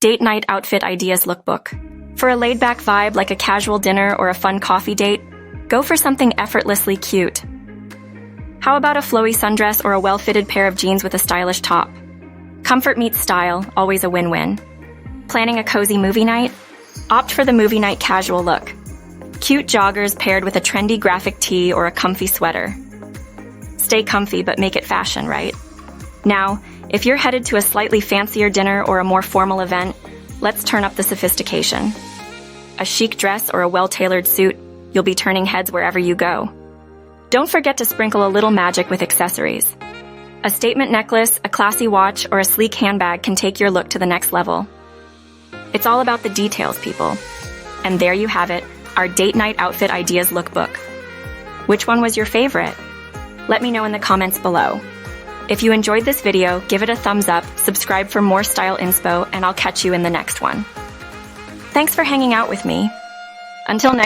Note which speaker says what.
Speaker 1: Date Night Outfit Ideas Lookbook. For a laid-back vibe like a casual dinner or a fun coffee date, go for something effortlessly cute. How about a flowy sundress or a well-fitted pair of jeans with a stylish top? Comfort meets style, always a win-win. Planning a cozy movie night? Opt for the movie night casual look. Cute joggers paired with a trendy graphic tee or a comfy sweater. Stay comfy, but make it fashion, right? Now, if you're headed to a slightly fancier dinner or a more formal event, let's turn up the sophistication. A chic dress or a well-tailored suit, you'll be turning heads wherever you go. Don't forget to sprinkle a little magic with accessories. A statement necklace, a classy watch, or a sleek handbag can take your look to the next level. It's all about the details, people. And there you have it, our Date Night Outfit Ideas Lookbook. Which one was your favorite? Let me know in the comments below. If you enjoyed this video, give it a thumbs up, subscribe for more style inspo, and I'll catch you in the next one. Thanks for hanging out with me. Until next